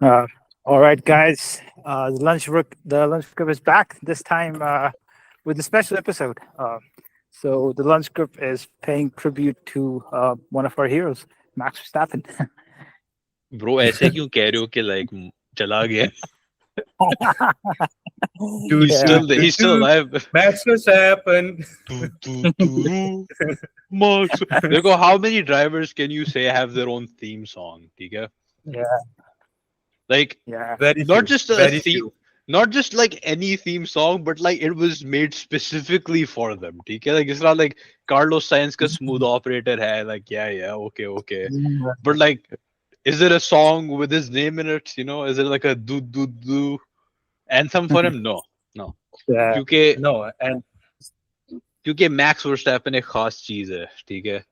Uh, all right, guys. The lunch group is back this time with a special episode. So the lunch group is paying tribute to one of our heroes, Max Verstappen. Bro, ऐसे क्यों कह रहे हो कि like चला गया? Do, He's Yeah. still he's still alive. Max Verstappen. Max. देखो, how many drivers can you say have their own theme song? ठीक है? Yeah, Like yeah, Very not few. just a Very theme, few. not just like any theme song, but like it was made specifically for them. ठीक है? Like it's not like Carlos Sainz का smooth operator है. Like yeah, okay. But like, is it a song with his name in it? You know, is it like a do anthem for him? No. yeah. क्योंकि No, and क्योंकि max Verstappen एक खास चीज है, ठीक है?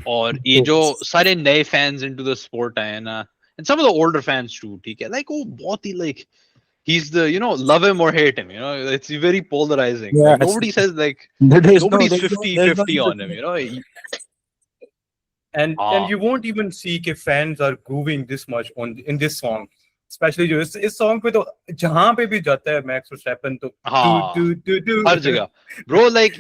और ये जो सारे नए फैंस इनटू द स्पोर्ट आए ना, and some of the older fans too, ठीक है? Like वो बहुत ही like he's the, you know, love him or hate him, you know, it's very polarizing. Yeah, Like nobody says like there's nobody's there's 50-50 on him, you know. and you won't even see कि fans are grooving this much in this song. Especially जो इस song पे तो जहाँ पे भी जाता है Max Verstappen तो हाँ, do हर जगह bro, like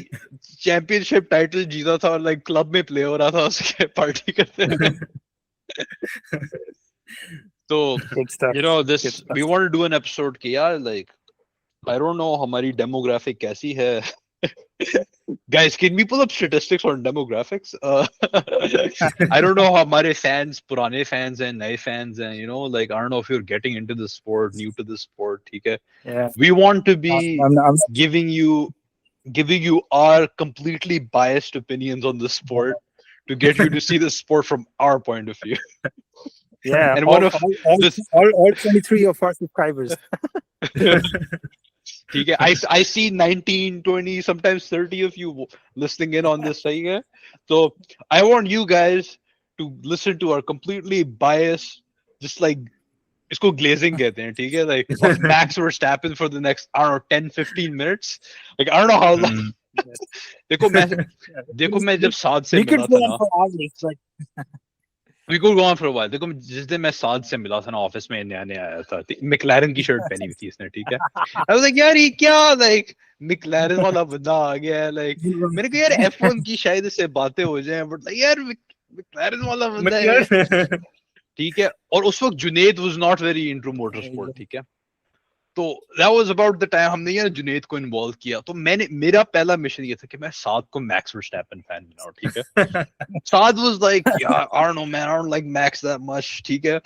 चैंपियनशिप टाइटल जीता था और like क्लब में प्ले हो रहा था उसके पार्टी करते तो good stuff. you know Good this stuff. we want to do an episode कि यार like I don't know हमारी demographic कैसी है. Guys, can we pull up statistics on demographics? I don't know how हमारे fans पुराने fans and नए fans and you know, like I don't know if you're getting into the sport, new to the sport, ठीक है? Yeah. We want to be I'm giving you our completely biased opinions on the sport to get you to see the sport from our point of view. yeah. And all, one of all, this, all 23 of our subscribers. ठीक है? I see 19, 20, sometimes 30 of you listening in on this, सही है? So I want you guys to listen to our completely biased, just like इसको glazing कहते हैं, ठीक है? Like of Max Verstappen for the next, I don't know, 10-15 minutes. Like I don't know how long. देखो मैं जब साद से We मिला could go था on ना, for hours. Like, we could go on for a while. देखो जिस दिन मैं साद से मिला था ना, ऑफिस में नया आया था, मैकलैरन की शर्ट पहनी हुई थी इसने, ठीक है? I was like यार ये क्या, like मैकलैरन वाला बंदा आ गया है, like मैंने कहा यार F1 की शायद इससे बातें हो जाएं, but like यार मैकलैरन वाला बंदा है, ठीक है? और उस वक्त Junaid was not very into motorsport, ठीक है? तो that was about the time हमने यार जुनैद को इन्वॉल्व किया, तो मेरा पहला मिशन ये था कि मैं साद को मैक्स वर्स्टैपन फैन बनाऊं, ठीक है? साद was like, yeah, I don't know man, I don't like Max that much, ठीक है?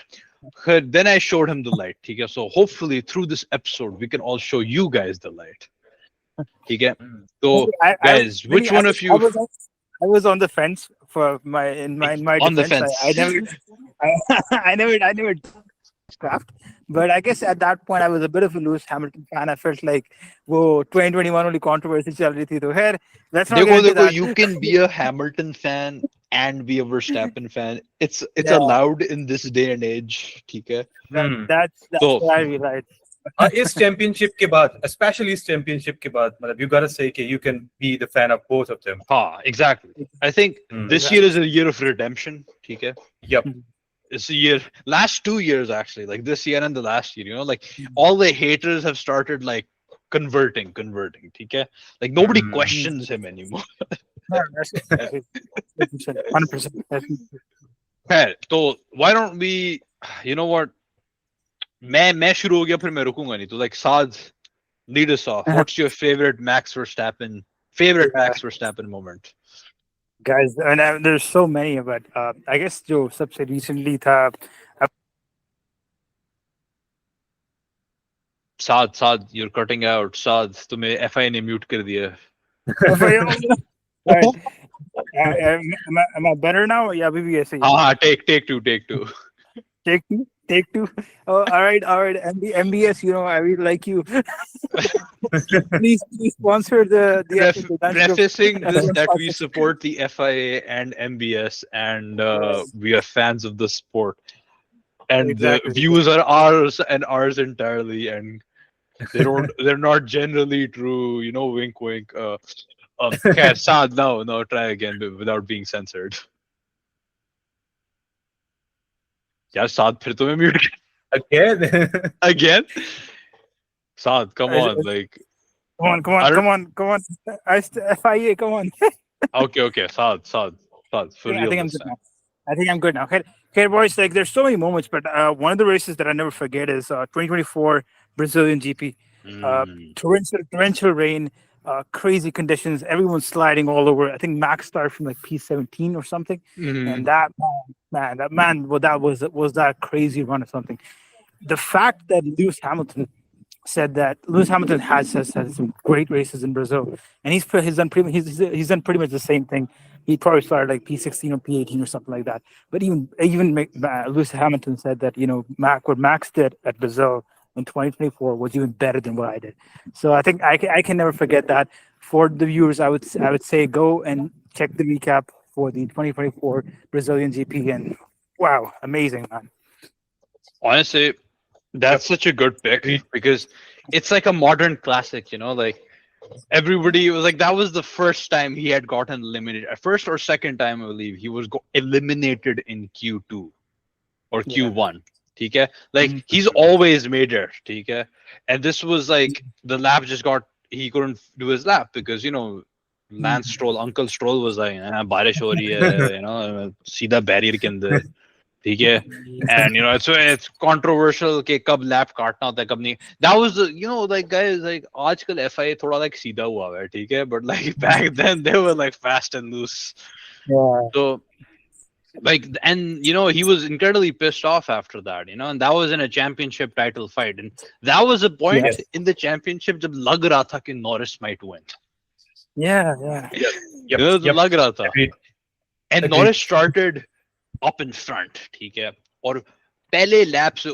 Then I showed him the light, ठीक है? So hopefully through this episode we can all show you guys the light, ठीक है? So guys, which one of you I was on the fence for in my on the defense. fence? I never craft, but I guess at that point I was a bit of a Lewis Hamilton fan. I felt like, whoa, 2021 only controversy चल रही थी तो खैर let's not get into देखो, that. you can be a Hamilton fan and be a Verstappen fan. It's Yeah. allowed in this day and age, ठीक है? That's So- what I realized. इस championship के बाद, especially इस championship के बाद, मतलब you gotta say कि you can be the fan of both of them. Exactly. I think this year is a year of redemption, ठीक है? Yep. It's a year, last 2 years actually, like this year and the last year, you know, like all the haters have started like converting, ठीक है? Like nobody questions him anymore. 100%. है, तो why don't we, you know what, मैं शुरू हो गया फिर मैं रुकूंगा नहीं, तो like Saad, lead us off. What's your favorite Max Verstappen moment? Guys, and there's so many, but I guess जो सबसे recently था Saad, you're cutting out. Saad, तुम्हें FI ने mute कर दिया. Right. Am I better now? Yeah, अभी भी ऐसे ही है? हाँ, take two. Take two. Oh, all right. MBS, you know, I really like you. please sponsor the episode. Prefacing this that we support the FIA and MBS and we are fans of the sport. And Exactly. the views are ours and ours entirely, and they're not generally true, you know, wink wink. Okay, Saad, no, try again without being censored. यार साथ फिर तुम्हें mute again. again. Saad, come Is- on, like Come I don't. on, come on. FIA, come on. Okay, Saad, for I real think I'm this good time. now. I think I'm good now. Okay, boys. Like, there's so many moments, but one of the races that I never forget is 2024 Brazilian GP. Mm. Torrential rain, crazy conditions. Everyone's sliding all over. I think Max started from like P17 or something, and Mhm. that man, well, that was that crazy run or something. The fact that Lewis Hamilton said that Lewis Hamilton has had some great races in Brazil, and he's done pretty much the same thing. He probably started like P16 or P18 or something like that. But Lewis Hamilton said that what Max did at Brazil in 2024 was even better than what I did. So I think I can never forget that. For the viewers, I would say go and check the recap for the 2024 Brazilian GP, and wow, amazing, man. Honestly, that's such a good pick Agreed. because it's like a modern classic, like everybody was like that was the first time he had gotten eliminated. First or second time, I believe he was eliminated in Q2 or Yeah. Q1. Okay? Like Mhm. he's always made it. Okay? And this was like the lap just got he couldn't do his lap because Lance Stroll, Uncle Stroll was like, बारिश हो रही है, सीधा barrier के अंदर, ठीक है? And it's controversial कि कब lap काटना होता है कब नहीं. That was like guys like आजकल FIA थोड़ा like सीधा हुआ है, ठीक है? But like back then they were like fast and loose. Yeah. So like and he was incredibly pissed off after that, and that was in a championship title fight, and that was a point Yes. in the championship जब लग रहा था कि Norris might win. Yeah. Yep. जब लग रहा था. Agreed. And Agreed. Norris started up in front, ठीक है? और पहले लैप से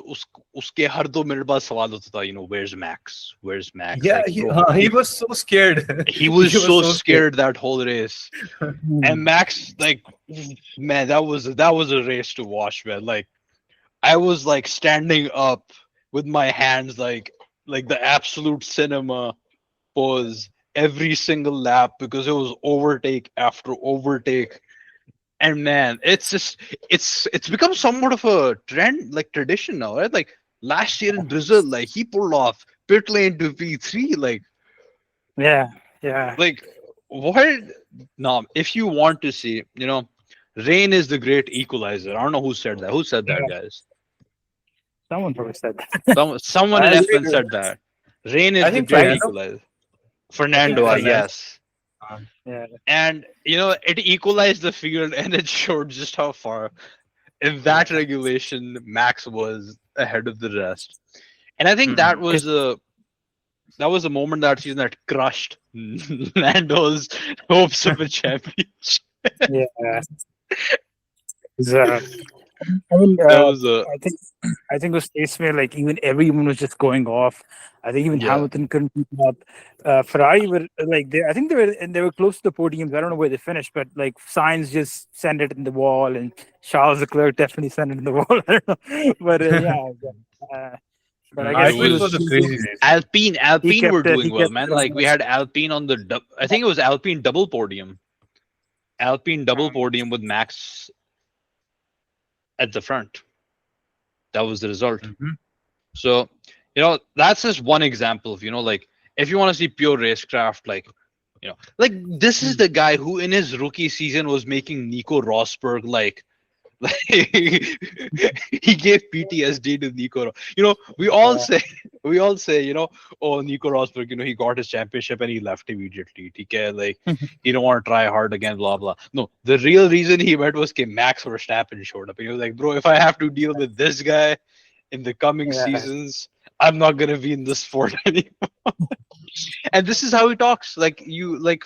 उसके हर 2 मिनट बाद सवाल होता था, where's Max? Where's Max? Yeah, Like, bro, he was so scared. he was He so scared that whole race. Hmm. And Max, like, man, that was a race to watch, man. Like, I was like standing up with my hands like the absolute cinema pose every single lap because it was overtake after overtake. And man, it's become somewhat of a trend, like tradition now, right? Like last year in Brazil, like he pulled off pit lane to P3, like Yeah. what? No, if you want to see, rain is the great equalizer. I don't know who said that. Who said that, guys? Someone probably said that. Someone in I F1 agree. said that. Rain is I the think great Fernando. equalizer. Fernando, Fernando. yes. Yeah. And it equalized the field and it showed just how far in that regulation Max was ahead of the rest. And I think that was a moment that season that crushed Lando's hopes of a championship. Yeah. It's, I mean, That was a I think it was case where like even everyone was just going off. I think even Yeah. Hamilton couldn't keep up. Ferrari were like I think they were close to the podiums. I don't know where they finished, but like Sainz just sent it in the wall, and Charles Leclerc definitely sent it in the wall. I don't know, but but I guess I think it was a crazy race. Alpine were doing he well, kept man. it on Like we had Alpine on the I think it was Alpine double podium. Alpine double podium with Max at the front. That was the result. Mhm. So, that's just one example of, like, if you want to see pure racecraft, like, this is the guy who in his rookie season was making Nico Rosberg, like he gave PTSD to Nico. We all say, oh, Nico Rosberg, he got his championship and he left immediately. Okay? Like, he don't want to try hard again, blah, blah. No, the real reason he went was Max Verstappen showed up. And he was like, bro, if I have to deal with this guy in the coming seasons, I'm not going to be in this sport anymore. And this is how he talks. Like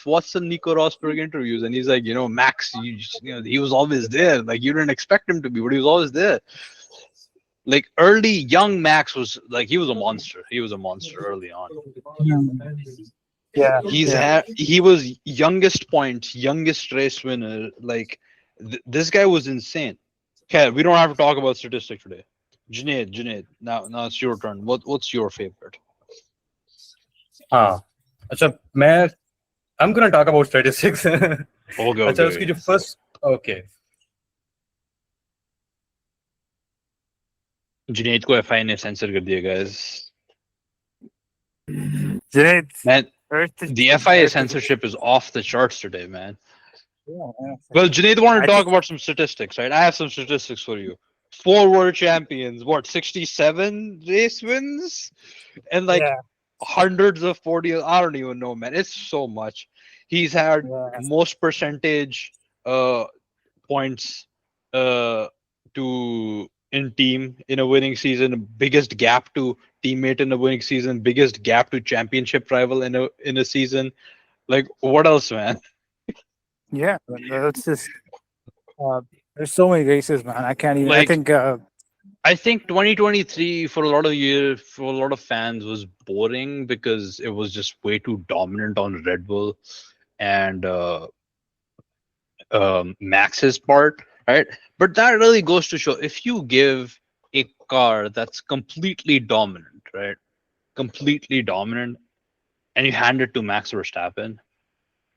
watch some Nico Rosberg interviews, and he's like, Max, he was always there. Like you didn't expect him to be, but he was always there. Like early young Max was like he was a monster. He was a monster early on. Yeah. He was youngest points, youngest race winner. Like this guy was insane. Okay, we don't have to talk about statistics today. Junaid, now it's your turn. What's your favorite? अच्छा I'm gonna talk about statistics. अच्छा उसकी जो first okay Junaid को FI ने censor कर दिया, guys. Junaid, Man, Earth the FIA censorship is off the charts today, man. Yeah, Well, Junaid wanted to I talk think- about some statistics, right? I have some statistics for you. 4 world champions, what, 67 race wins? And like yeah, hundreds of 40, I don't even know, man. It's so much. He's had yeah. most percentage points to in team in a winning season, biggest gap to teammate in a winning season, biggest gap to championship rival in a season. Like, what else, man? Yeah, that's just. There's so many races, man. I can't even. Like- I think. I think 2023 for a lot of fans was boring because it was just way too dominant on Red Bull and Max's part, right? But that really goes to show if you give a car that's completely dominant, right? Completely dominant, and you hand it to Max Verstappen,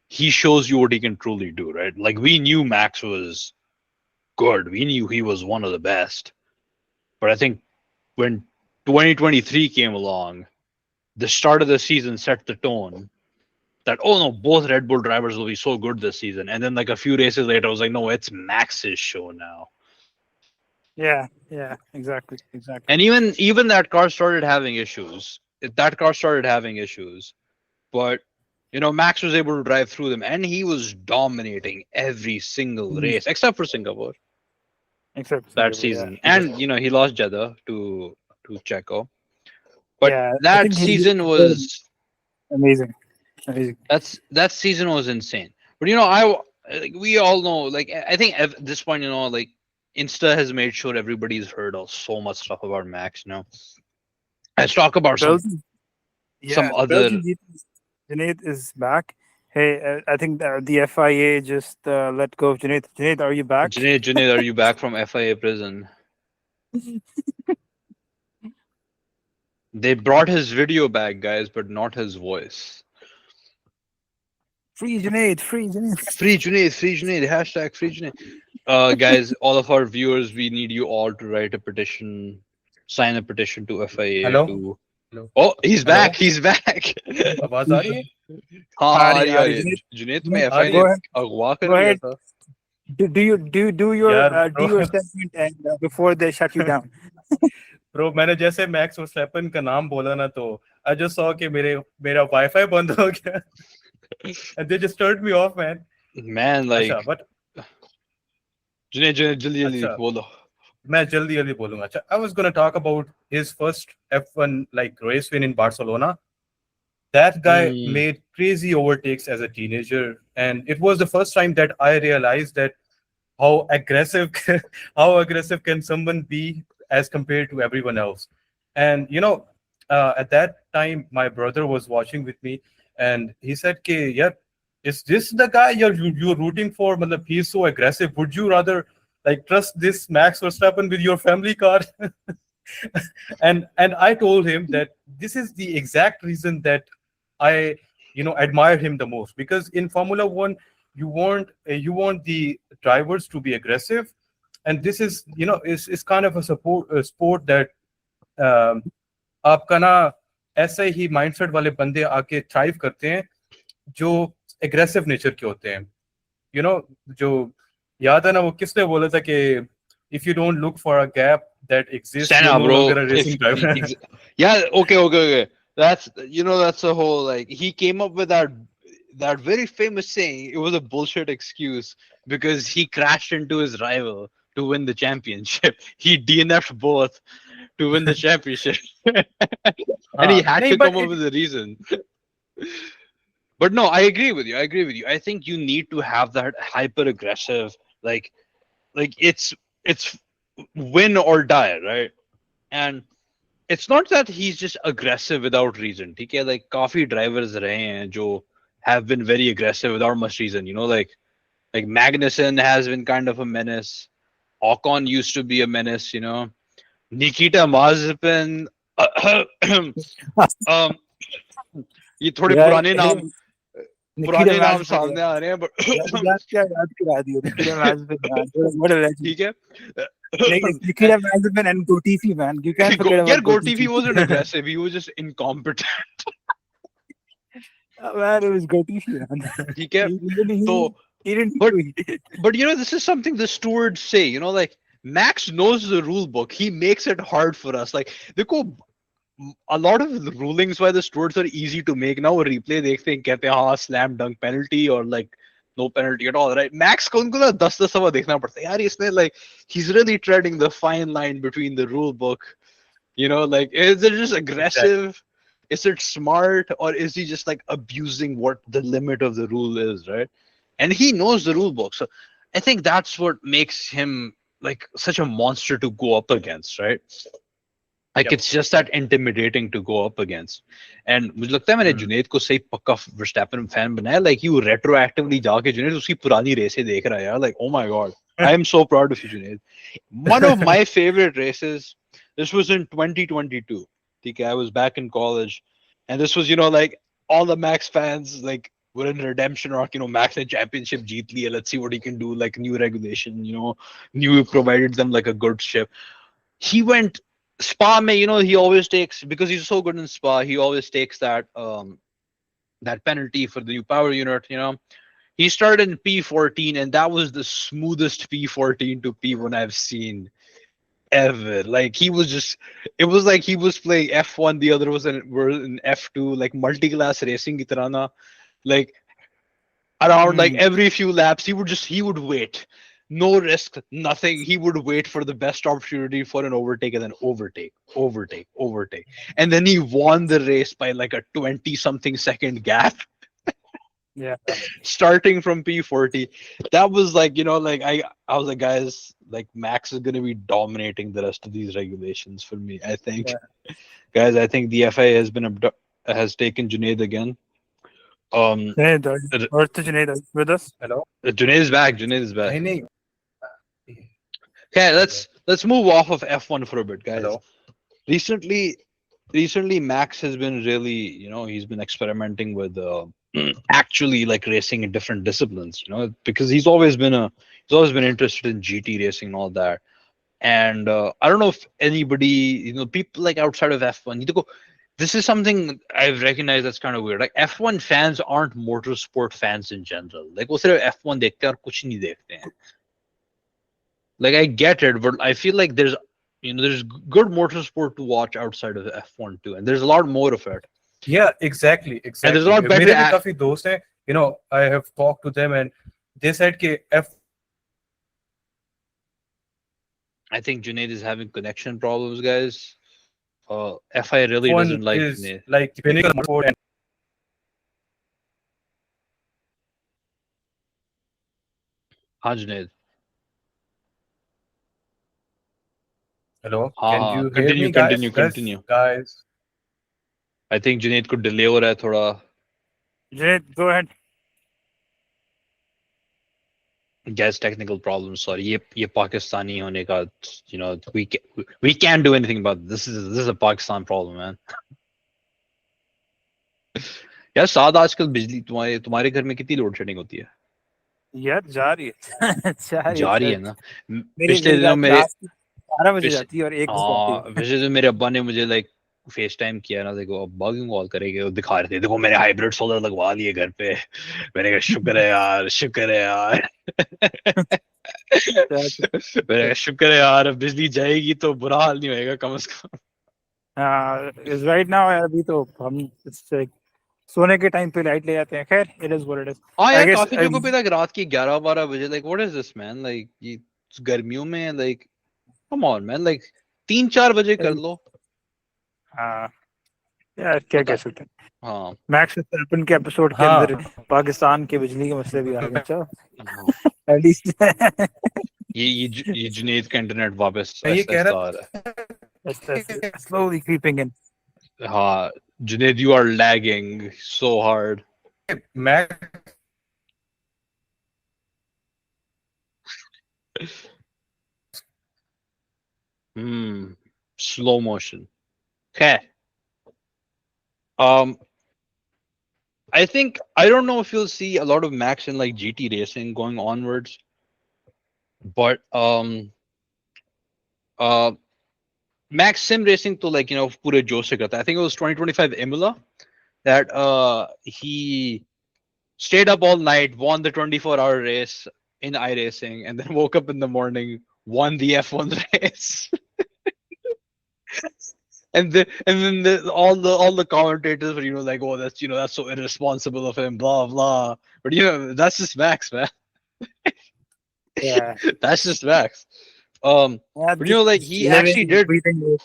he shows you what he can truly do, right? Like we knew Max was good. We knew he was one of the best. But I think when 2023 came along, the start of the season set the tone that, oh no, both Red Bull drivers will be so good this season. And then like a few races later, I was like, no, it's Max's show now. Yeah, exactly. And even that car started having issues. But you know, Max was able to drive through them, and he was dominating every single race except for Singapore Except that Singapore, season. yeah. And you know, he lost Jeddah to Checo. But Yeah, I that think he season did was amazing. that season was insane. But you know, we all know, like I think at this point, you know, like Insta has made sure everybody's heard of so much stuff about Max. You know, let's talk about some other. Belgian Junaid is back. Hey, I think the FIA just let go of Junaid. Junaid, are you back? Junaid, are you back from FIA prison? They brought his video back, guys, but not his voice. Free Junaid, free Junaid. Free Junaid, hashtag free Junaid. Guys, all of our viewers, we need you all to write a petition, sign a petition to FIA. Hello? Hello? Oh, he's Hello? back. He's back. आवाज आ रही है? हाँ, आ आ रही रही है। जुनैद तुम्हें आ रही FIA ने है। अगवा कर Go लिया ahead. था. Do your Yeah, do your bro. statement and before they shut you down. Bro, मैंने जैसे मैक्स वर्स्टैपन का नाम बोला ना तो I just saw कि मेरा वाईफाई बंद हो गया. And they just turned me off, man. Man, like अच्छा, but जुनैद जल्दी अच्छा. बोलो. मैं जल्दी बोलूंगा. अच्छा, I was gonna talk about his first F1 like race win in Barcelona. That guy made crazy overtakes as a teenager, and it was the first time that I realized that how aggressive can someone be as compared to everyone else. And you know, at that time, my brother was watching with me, and he said, "Ke, yeah, is this the guy you're rooting for? Matlab, he's so aggressive. Would you rather like trust this Max Verstappen with your family car?" and I told him that this is the exact reason that I admire him the most, because in Formula One you want the drivers to be aggressive, and this is is kind of a sport that आपका ना ऐसे ही mindset वाले बंदे आके thrive करते हैं जो aggressive nature के होते हैं. जो याद है ना, वो किसने बोला था कि if you don't look for a gap that exists, Stand you're up, no bro. longer a racing driver. Yeah, okay. That's that's a whole, like, he came up with that very famous saying. It was a bullshit excuse because he crashed into his rival to win the championship. He DNF'd both to win the championship. And he had to come up with a reason. But no, I agree with you. I think you need to have that hyper aggressive, like it's win or die, right? And it's not that he's just aggressive without reason. Okay, like काफी drivers रहे हैं जो have been very aggressive without much reason. Like Magnussen has been kind of a menace. Ocon used to be a menace. Nikita Mazepin. ये थोड़े पुराने नाम सामने आ रहे हैं, but ठीक है. Nikita Mazepin and Gotifi, man. You can't forget about Gotifi Gotifi. wasn't aggressive. He was just incompetent. Man, it was Gotifi, man. He kept so, He didn't but do but this is something the stewards say. Like Max knows the rule book. He makes it hard for us. Like a lot of the rulings by the stewards are easy to make. Now replay देखते हैं कहते हैं slam dunk penalty or like no penalty at all, right? Max को उनको ना 10 सवा देखना पड़ता है यार. इसने like he's really treading the fine line between the rule book. Like is it just aggressive? Exactly. Is it smart, or is he just like abusing what the limit of the rule is, right? And he knows the rule book, so I think that's what makes him like such a monster to go up against, right? Like Yep. it's just that intimidating to go up against. And मुझे लगता है मैंने जुनैद को सही पक्का Verstappen fan बनाया. Like you retroactively जाके जुनैद उसकी पुरानी रेसें देख रहा है यार. Like oh my god, I am so proud of you, Junaid. One of my favorite races. This was in 2022. Okay, I was back in college, and this was like all the Max fans like were in redemption arc. Max had championship jeet liya. Let's see what he can do. Like new regulation. New provided them like a good ship. He went Spa. He always takes, because he's so good in Spa. He always takes that that penalty for the new power unit. He started in P14, and that was the smoothest P14 to P1 I've seen ever. Like it was like he was playing F1, the other was in F2, like multi-class racing ki tarah na. Like around like every few laps he would wait. No risk, nothing. He would wait for the best opportunity for an overtake and then overtake. And then he won the race by like a 20 something second gap. Yeah. Starting from P40. That was like, like I was like, guys, like Max is gonna be dominating the rest of these regulations for me, I think. Yeah. Guys, I think the FIA has taken Junaid again. Junaid, where's the Junaid with us? Hello. Junaid is back. I know. Okay, let's move off of F1 for a bit, guys. Hello. Recently Max has been really, he's been experimenting with actually like racing in different disciplines, because he's always been interested in GT racing and all that. And I don't know if anybody, people like outside of F1, this is something I've recognized that's kind of weird. Like F1 fans aren't motorsport fans in general. Like वो सिर्फ F1 देखते हैं और कुछ नहीं देखते हैं. Like I get it, but I feel like there's good motorsport to watch outside of F1 too, and there's a lot more of it. Yeah, exactly. And there's a lot better. मेरे भी काफी दोस्त हैं, I have talked to them and they said कि I think Junaid is having connection problems, guys. FI really F1 doesn't like is Junaid. like pinnacle motorsport. And Junaid. hello, can you hear continue, me, guys? continue. Guys. I think Junaid could delay हो रहा है थोड़ा. Junaid, go ahead. Guys, technical problems. Sorry, ये Pakistani होने का, we can't do anything about it. This is a Pakistan problem, man. यार साद आजकल बिजली तुम्हारे घर में कितनी लोड शेडिंग होती है? यार जा रही है. जा रही है ना. पिछले दिनों मेरे 12 बजे जाती है और 1 बजे आती है. वैसे तो मेरे अब्बा ने मुझे लाइक फेस टाइम किया ना, देखो अब्बा क्यों कॉल करेंगे, वो दिखा रहे थे देखो मैंने हाइब्रिड सोलर लगवा लिए घर पे. मैंने कहा शुक्र है यार मैंने कहा शुक्र है यार, अब बिजली जाएगी तो बुरा हाल नहीं होएगा कम से कम. इज राइट नाउ अभी तो हम सोने के टाइम पे लाइट ले जाते हैं. खैर it is what it is. यार काफी जगहों पे तक रात की 11-12 बजे like what is this man, like ये गर्मियों में like come on man, like 3-4 बजे कर लो. यार क्या कह सकते हैं. हाँ मैक्स वर्स्टैपन के एपिसोड के अंदर पाकिस्तान के बिजली के मसले भी आ गए. चलो एटलीस्ट ये जुनैद का इंटरनेट वापस ये कह आ रहा है slowly creeping in. हाँ Junaid, you are lagging so hard. Max slow motion. Okay. I don't know if you'll see a lot of Max in like GT racing going onwards, but Uh, Max sim racing to like पूरे जोश से करता है. I think it was 2025 Imola that he stayed up all night, won the 24-hour race in iRacing, and then woke up in the morning, won the F1 race. And then all the commentators were like, oh, that's that's so irresponsible of him, blah blah. But that's just Max, man. Yeah. That's just Max. Yeah, But this like is living, breathing.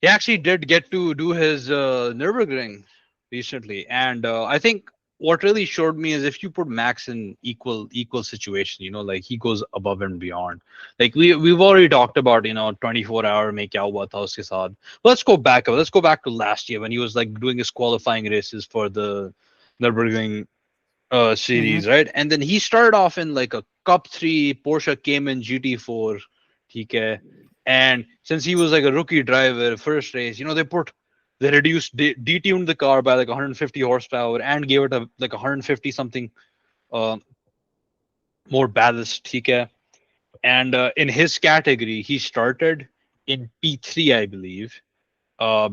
he actually did get to do his Nürburgring recently, and I think what really showed me is if you put Max in equal situation, like he goes above and beyond. Like we've already talked about 24 hour में क्या हुआ था उसके साथ. Let's go back. Let's go back to last year when he was like doing his qualifying races for the Nürburgring Mhm. series, right? And then he started off in like a Cup 3 Porsche Cayman GT4, ठीक है. And since he was like a rookie driver, first race, they reduced, detuned the car by like 150 horsepower and gave it like 150 something uh, more ballast, ठीक है. And in his category, he started in P3, I believe,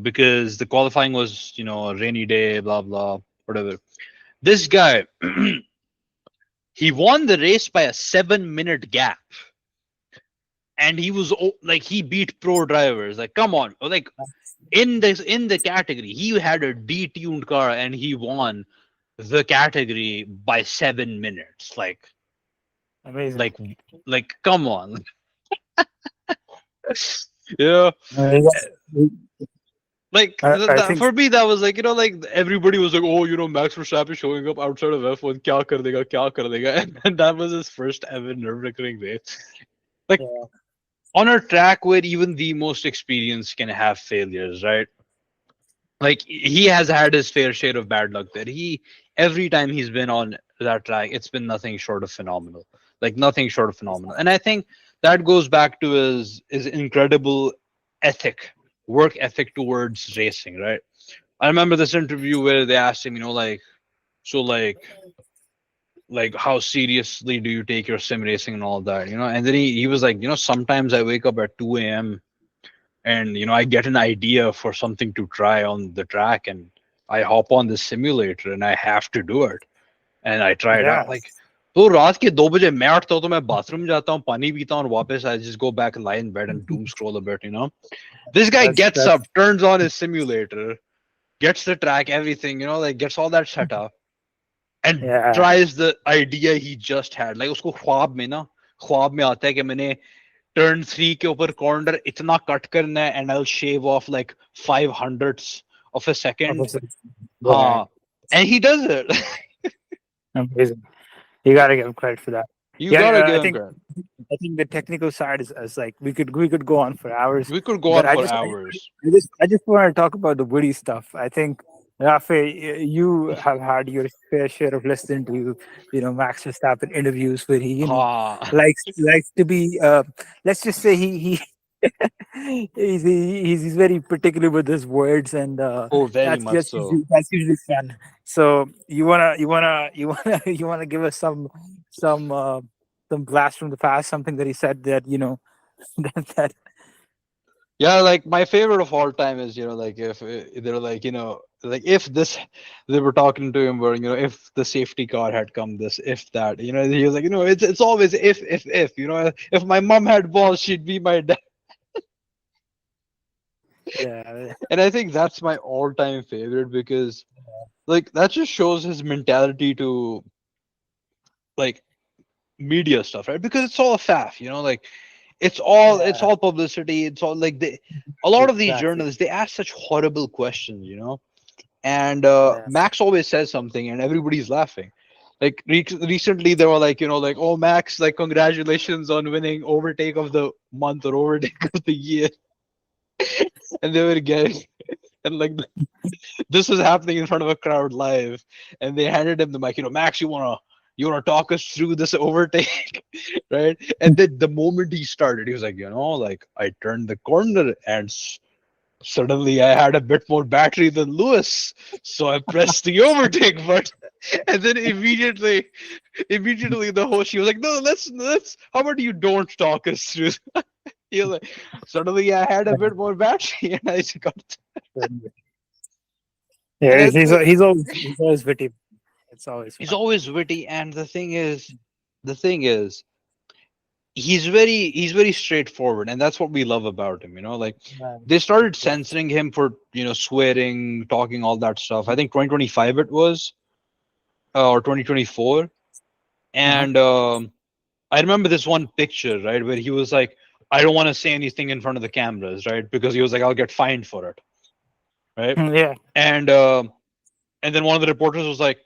because the qualifying was, a rainy day, blah blah, whatever. This guy, he won the race by a 7-minute gap, and he was like he beat pro drivers. Like, come on, like in the category, he had a detuned car and he won the category by 7 minutes. Amazing. Like, like, come on, yeah. Yeah, Like I think for me, that was like like everybody was like, oh, Max Verstappen showing up outside of F1, kya kar dega, and that was his first ever nerve-wracking race. Like yeah, on a track where even the most experienced can have failures, right? Like he has had his fair share of bad luck there. Every time he's been on that track, it's been nothing short of phenomenal. Like nothing short of phenomenal. And I think that goes back to his incredible ethic, work ethic towards racing, right? I remember this interview where they asked him, so like how seriously do you take your sim racing and all that, and then he was like, sometimes I wake up at 2 a.m and I get an idea for something to try on the track, and I hop on the simulator and I have to do it, and I try it yeah. out. Like तो रात के 2 बजे मैं उठता हूँ तो मैं bathroom जाता हूँ, पानी पीता हूँ और वापस I just go back and lie in bed and doom scroll a bit. This guy gets That's up, turns on his simulator, gets the track, everything, like gets all that set up and yeah. tries the idea he just had. Like उसको ख्वाब में आता है कि मैंने turn 3 के ऊपर corner इतना cut करना है and I'll shave off like 500ths of a second. Opposite. Yeah, हाँ, and he does it. amazing. You gotta give him credit for that. You Yeah, gotta I give him think credit. the technical side is like we could go on for hours, We could go but on for hours. I just want to talk about the Woody stuff. I think Rafay, you have had your fair share of listening to Max Verstappen interviews where he हाँ. likes to be let's just say he he's very particular with his words, and Oh, very that's much just so. that's usually fun. So you wanna give us some blast from the past, something that he said that that Yeah, like my favorite of all time is like if they're like like if this they were talking to him where if the safety car had come, this if that he was like it's always if if my mom had balls, she'd be my dad. yeah, And I think that's my all-time favorite because like that just shows his mentality to like media stuff, right? Because it's all a faff, like it's yeah, all publicity. It's all like a lot of these exactly, journalists, they ask such horrible questions, and yeah, Max always says something and everybody's laughing. Like recently they were like like, oh Max, like congratulations on winning overtake of the month or overtake of the year. And they were getting and like this was happening in front of a crowd live, and they handed him the mic. Max, you wanna talk us through this overtake, right? And then the moment he started, he was like, like I turned the corner and suddenly I had a bit more battery than Lewis, so I pressed the overtake button. And then immediately the host, she was like, no, let's. How about you don't talk us through? He was like, suddenly I had a bit more battery, and I just got. And Yeah, it's like he's always witty. It's always he's fun. always witty, and the thing is, he's very straightforward, and that's what we love about him. Like Yeah, they started censoring him for swearing, talking all that stuff. I think 2025 it was, or 2024, uh-huh. and I remember this one picture, right, where he was like, I don't want to say anything in front of the cameras, right, because he was like, I'll get fined for it, right, Yeah, and and then one of the reporters was like,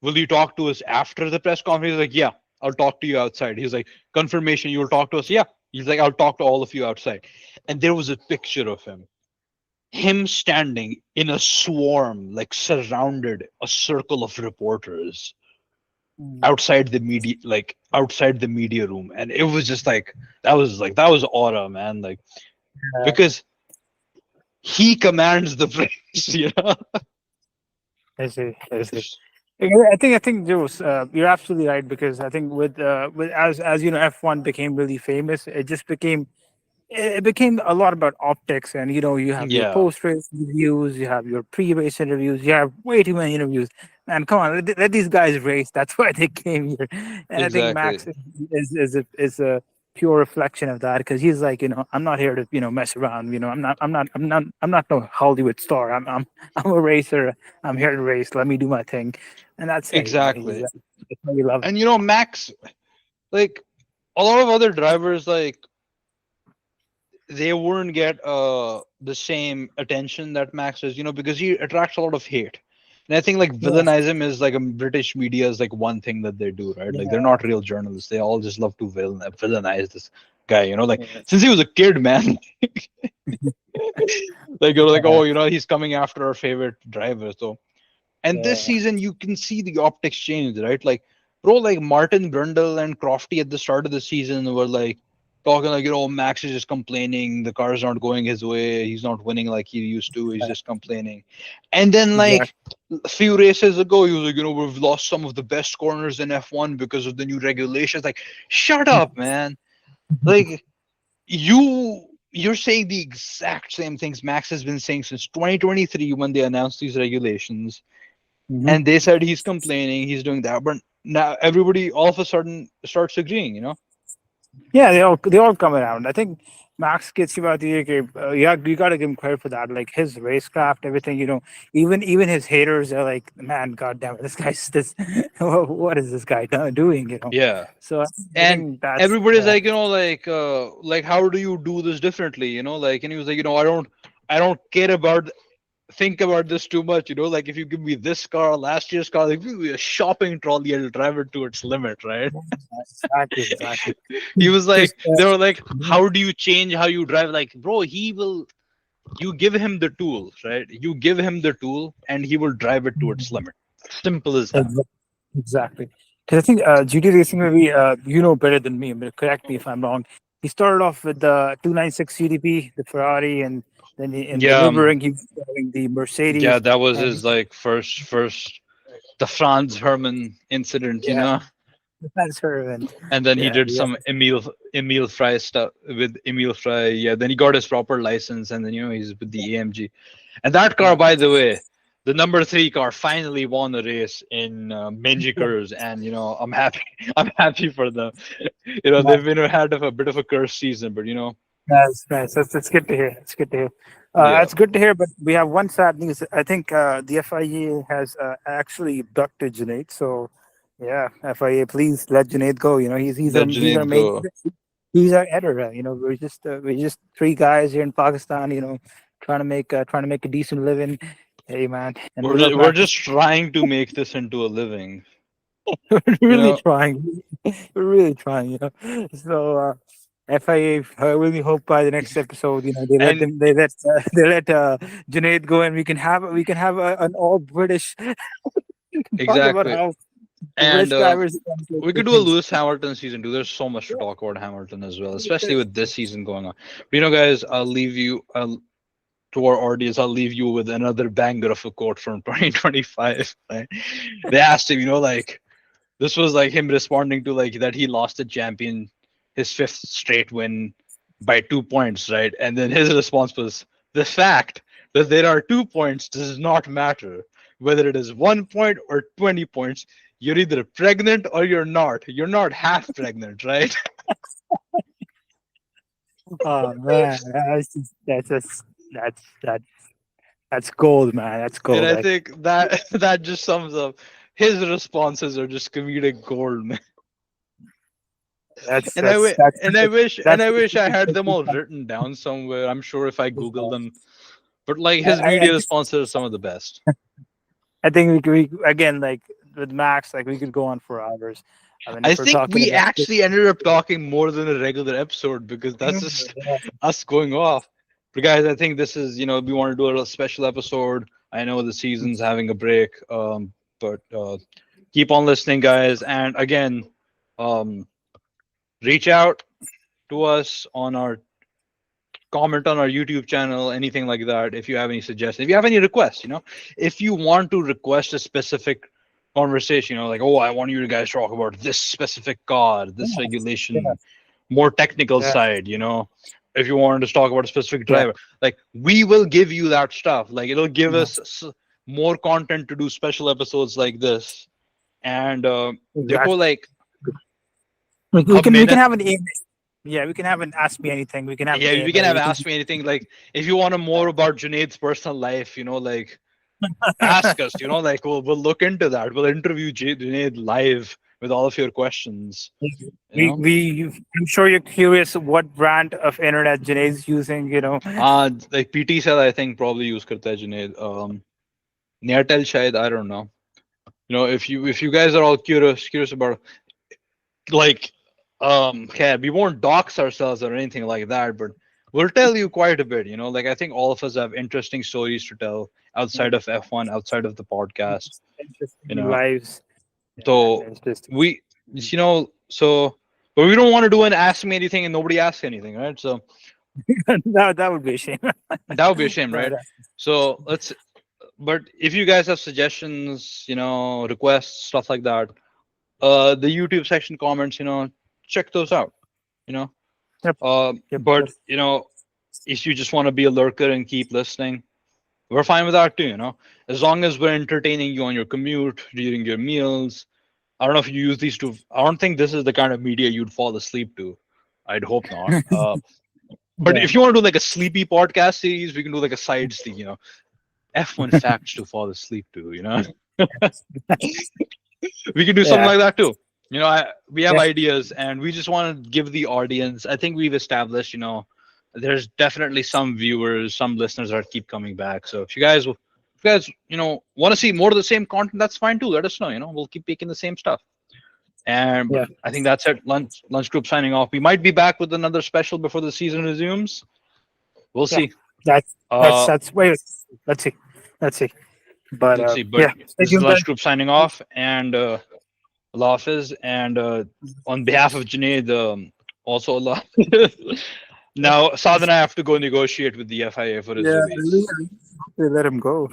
will you talk to us after the press conference? He's like, yeah, I'll talk to you outside. He's like, confirmation, you'll talk to us? Yeah. He's like, I'll talk to all of you outside. And there was a picture of him standing in a swarm, like surrounded a circle of reporters mm, outside the media room. And it was just that was aura, man. Like, yeah, because he commands the press. I see. I see. I think Jules, you're absolutely right because I think with as you know F1 became really famous, it became a lot about optics, and you have your Yeah, post race reviews, you have your pre race interviews, you have way too many interviews. And come on, let these guys race. That's why they came here. And I think exactly. Max is a pure reflection of that because he's like, I'm not here to mess around. I'm not no Hollywood star. I'm a racer. I'm here to race. Let me do my thing, and that's it. Exactly. That's why we love him. And Max, like a lot of other drivers, like they wouldn't get the same attention that Max does, because he attracts a lot of hate. And I think like Yeah, villainize is like a British media is like one thing that they do, right? Like they're yeah, not real journalists. They all just love to villainize this guy, like yeah. since he was a kid, man. Like you're like, Yeah, oh, he's coming after our favorite driver. So and this yeah. season you can see the optics change, right? Like bro, like Martin Brundle and Crofty at the start of the season were like talking like, Max is just complaining, the car's not going his way, he's not winning like he used to, he's just complaining. And then like Exactly. a few races ago, he was like, we've lost some of the best corners in F1 because of the new regulations. Like, shut up, man. Like you're saying the exact same things Max has been saying since 2023 when they announced these regulations. Mhm. And they said he's complaining, he's doing that, but now everybody all of a sudden starts agreeing. Yeah, they all come around. I think Max gets you out the year. Yeah, you got to give him credit for that. Like his racecraft, everything. Even his haters are like, man, goddamn it, this guy's this. What is this guy doing? Yeah. So I And think that's everybody's like, like how do you do this differently? Like, and he was like, I don't care about think about this too much. Like if you give me this car, last year's car, like give me a shopping trolley, I'll drive it to its limit, right? exactly. He was Just like, they were like, how do you change how you drive? Like, bro, you give him the tools, right? You give him the tool and he will drive it to its limit. Simple as that. exactly. Because I think GT Racing maybe you know better than me. But correct me if I'm wrong. He started off with the 296 CDP, the Ferrari, and then in the Yeah, Nürburgring he was driving the yeah, Mercedes, that was and his like first the Franz Hermann incident, yeah, that's her. And and then he yeah, did yeah, some Emil Fry stuff with Emil Fry. Yeah, then he got his proper license, and then he's with the AMG. And that car, by the way, the number 3 car, finally won a race in Mangikers, and I'm happy. I'm happy for them. They've been had of a bit of a cursed season, but that's nice. That's good to hear. It's good to hear. yeah, It's good to hear. But we have one sad news. I think the FIA has actually abducted Junaid. So yeah, FIA, please let Junaid go. let he's our Junaid main. go. He's our editor. We're just 3 guys here in Pakistan. Trying to make a decent living. Hey man, and we love We're Max. just trying to make this into a living. We're You really know, trying. We're really trying. So FIA, I really hope by the next episode, they let and them, they let Junaid go, and we can have an all British. We can talk about exactly. how the And British drivers do we could good do a things. Lewis Hamilton season 2. There's so much to talk about Hamilton as well, especially Yeah. with this season going on. But guys, I'll leave you to our audience. I'll leave you with another banger of a quote from 2025. Right? They asked him, like this was like him responding to like that he lost the champion, his 5th straight win by 2 points, right? And then his response was, the fact that there are 2 points does not matter. Whether it is 1 point or 20 points, you're either pregnant or you're not. You're not half pregnant, right? Oh man, that's that's gold, man. That's And gold. I Like think that that just sums up his responses are just comedic gold, man. that's And I that's wi- that's and I wish and that's. I wish I had them all written down somewhere. I'm sure if I Google them. But like his I media just responses are some of the best. I think we again like with Max, like we could go on for hours. I mean, I if we're think talking we about actually ended up talking more than a regular episode because that's just us going off. But guys, I think this is, we want to do a little special episode. I know the season's having a break, but keep on listening, guys. And again, um, reach out to us on our comment on our YouTube channel, anything like that. If you have any suggestions, if you have any requests, if you want to request a specific conversation, like, oh, I want you guys to talk about this specific card, this yeah, regulation, more technical yeah, side, if you wanted to talk about a specific yeah, driver, like we will give you that stuff. Like it'll give yeah, us more content to do special episodes like this. And देखो, exactly. like We अब can मेहनत. have an yeah, we can have an ask me anything. We can have Yeah, we can AMA. have We can asked me anything. Like if you want to more about Junaid's personal life, like ask us. Like we'll look into that. We'll interview Junaid live with all of your questions. I'm sure you're curious what brand of internet Junaid is using. Like PT said, I think probably use करता है Junaid. Neartel शायद, I don't know. If you guys are all curious about, like, yeah, we won't dox ourselves or anything like that, but we'll tell you quite a bit. Like I think all of us have interesting stories to tell outside of F1, outside of the podcast. Interesting lives. So And it's just we, but we don't want to do an ask me anything and nobody asks anything, right? So that would be a shame. that would be a shame, right? But, So but if you guys have suggestions, requests, stuff like that, the YouTube section comments, check those out, you know. Yep. Yep. But if you just want to be a lurker and keep listening, we're fine with that too, as long as we're entertaining you on your commute, during your meals. I don't know if you use these to. I don't think this is the kind of media you'd fall asleep to. I'd hope not. But Yeah. if you want to do like a sleepy podcast series, we can do like a side sleep, F1 facts to fall asleep to, we can do something Yeah. like that too. We have Yeah. ideas and we just want to give the audience. I think we've established, there's definitely some viewers, some listeners that keep coming back. So if you guys, want to see more of the same content, that's fine too. Let us know. We'll keep making the same stuff. And Yeah. I think that's it. Lunch group signing off. We might be back with another special before the season resumes. We'll Yeah. see. That's wait. Let's see. But Let's see. But yeah. this Thank is you, Lunch guys. Group signing off, and Allah Hafiz. And on behalf of Junaid, also Allah Hafiz. Now, Saad and I have to go negotiate with the FIA for his Yeah, release. let him go.